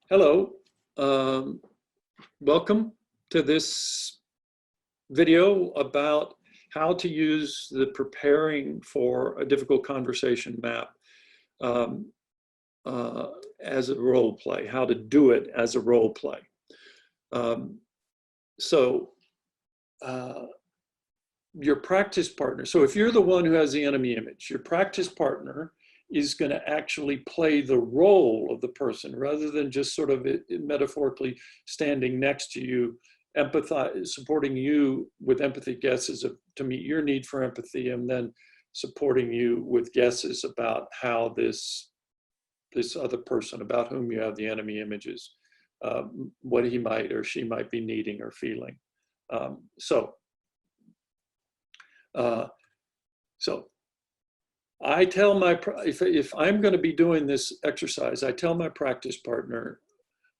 Hello, um, welcome to this video about how to use the preparing for a difficult conversation map um, as a role play, how to do it as a role play. So your practice partner, so if you're the one who has the enemy image, your practice partner is going to actually play the role of the person rather than just sort of metaphorically standing next to you, empathize, supporting you with empathy guesses to meet your need for empathy, and then supporting you with guesses about how this other person about whom you have the enemy images, what he might or she might be needing or feeling. So I tell my, if I'm going to be doing this exercise, I tell my practice partner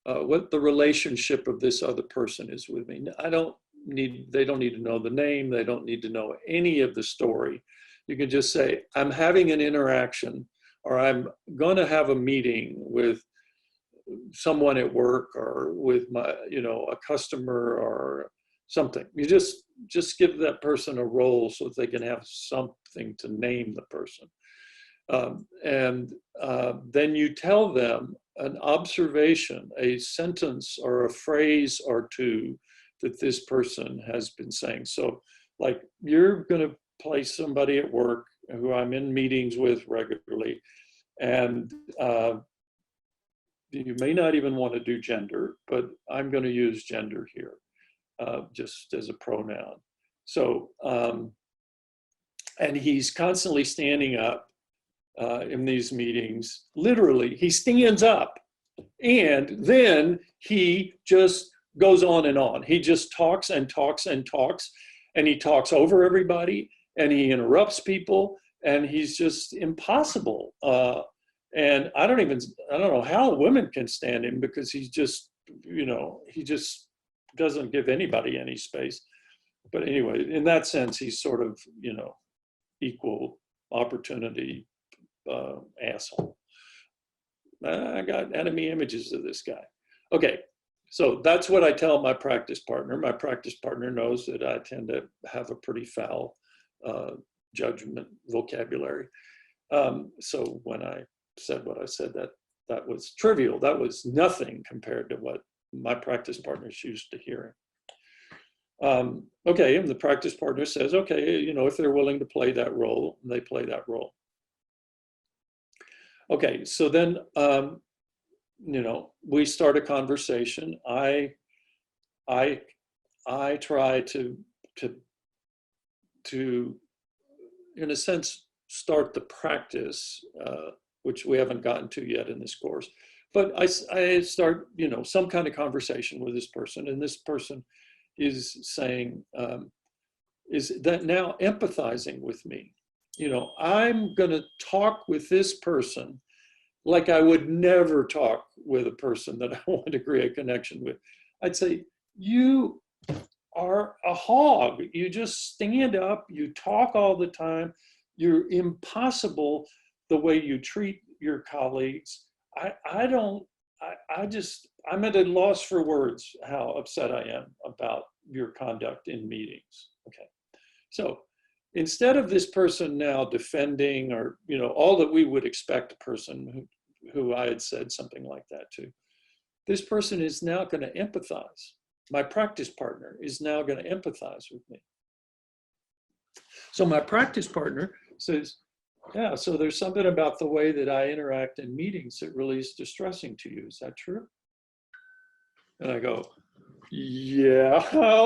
what the relationship of this other person is with me. They don't need to know the name. They don't need to know any of the story. You can just say, I'm having an interaction, or I'm going to have a meeting with someone at work, or with my, a customer or something. You just give that person a role so that they can have something to name the person. Then you tell them an observation, a sentence or a phrase or two that this person has been saying. So like, you're going to play somebody at work who I'm in meetings with regularly, and you may not even want to do gender, but I'm going to use gender here. Just as a pronoun. So, and he's constantly standing up in these meetings. Literally, he stands up and then he just goes on and on. He just talks and talks and talks, and he talks over everybody, and he interrupts people, and he's just impossible. And I don't know how women can stand him, because he's just, he just doesn't give anybody any space. But anyway, in that sense, he's sort of, equal opportunity asshole. I got enemy images of this guy. Okay, so that's what I tell my practice partner. My practice partner knows that I tend to have a pretty foul judgment vocabulary. So when I said what I said, that was trivial. That was nothing compared to what my practice partner's used to hearing. Okay, and the practice partner says, okay, if they're willing to play that role, they play that role. Okay, so then, we start a conversation. I try to, in a sense, start the practice, which we haven't gotten to yet in this course. But I start, some kind of conversation with this person, and this person is saying, is that now empathizing with me. I'm going to talk with this person like I would never talk with a person that I want to create a connection with. I'd say, you are a hog. You just stand up, you talk all the time. You're impossible the way you treat your colleagues. I'm at a loss for words how upset I am about your conduct in meetings. Okay, so instead of this person now defending, or all that we would expect a person who I had said something like that to, this person is now going to empathize. My practice partner is now going to empathize with me. So my practice partner says, yeah, so there's something about the way that I interact in meetings that really is distressing to you. Is that true? And I go, yeah,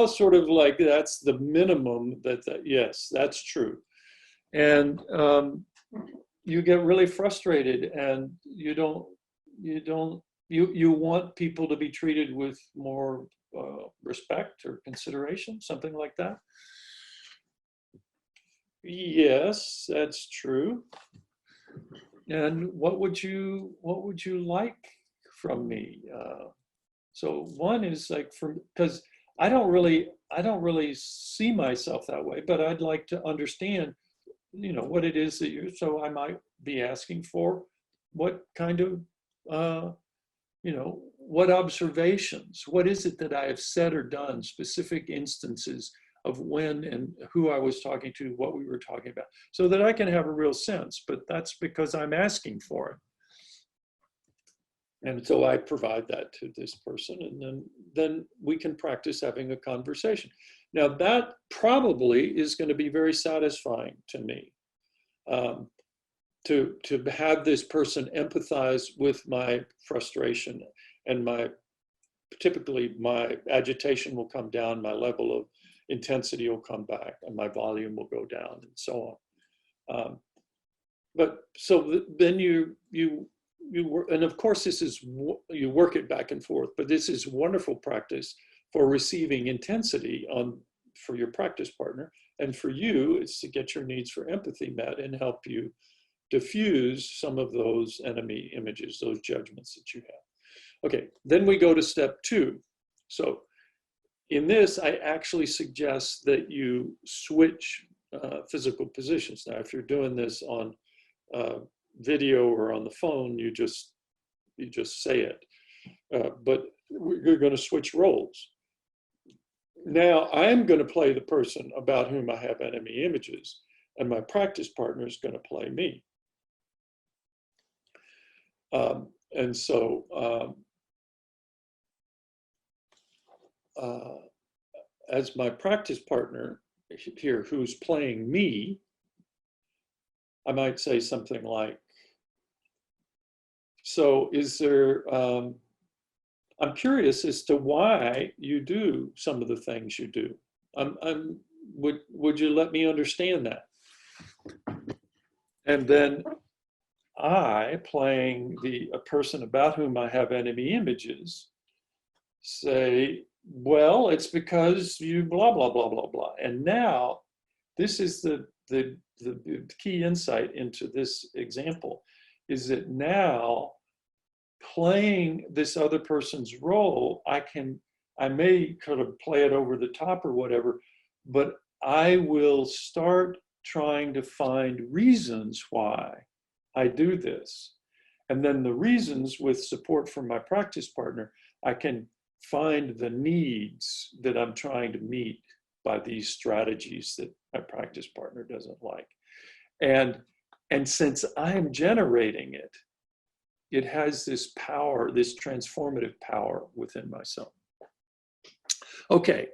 sort of like that's the minimum yes, that's true. And you get really frustrated, and you want people to be treated with more respect or consideration, something like that. Yes, that's true. And what would you like from me? So one is like, because I don't really see myself that way, but I'd like to understand, what it is that so I might be asking for what kind of you know, what observations, what is it that I have said or done, specific instances of when and who I was talking to, what we were talking about, so that I can have a real sense. But that's because I'm asking for it. And so I provide that to this person, and then we can practice having a conversation. Now that probably is going to be very satisfying to me, to have this person empathize with my frustration, and typically my agitation will come down, my level of intensity will come back, and my volume will go down, and so on. But so then you work, and of course this is, you work it back and forth, but this is wonderful practice for receiving intensity for your practice partner, and for you it's to get your needs for empathy met and help you diffuse some of those enemy images, those judgments that you have. Okay, then we go to step 2. So in this, I actually suggest that you switch physical positions. Now, if you're doing this on video or on the phone, you just say it. But you're going to switch roles. Now, I'm going to play the person about whom I have enemy images, and my practice partner is going to play me. And so as my practice partner here who's playing me, I might say something like, so is there, I'm curious as to why you do some of the things you do. Would you let me understand that? And then I, playing a person about whom I have enemy images, say, well, it's because you blah, blah, blah, blah, blah. And now this is the key insight into this example, is that now playing this other person's role, I may kind of play it over the top or whatever, but I will start trying to find reasons why I do this. And then the reasons, with support from my practice partner, I can find the needs that I'm trying to meet by these strategies that my practice partner doesn't like. And since I am generating it, it has this power, this transformative power within myself. Okay,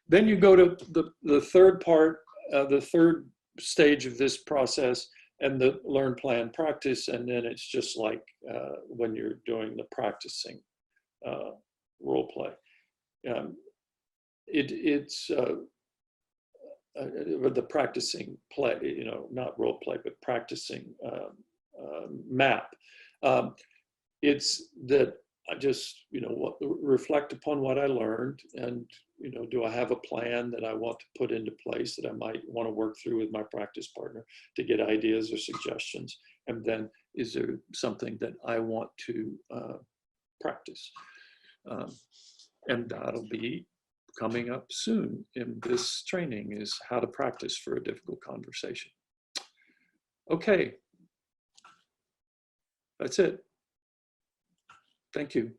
then you go to the third part, the third stage of this process, and the learn, plan, practice, and then it's just like when you're doing the practicing role play. It's the practicing play, you know, not role play, but practicing map. It's that I just, you know, reflect upon what I learned, and, you know, do I have a plan that I want to put into place that I might want to work through with my practice partner to get ideas or suggestions? And then is there something that I want to practice? And that'll be coming up soon in this training, is how to practice for a difficult conversation. Okay, that's it. Thank you.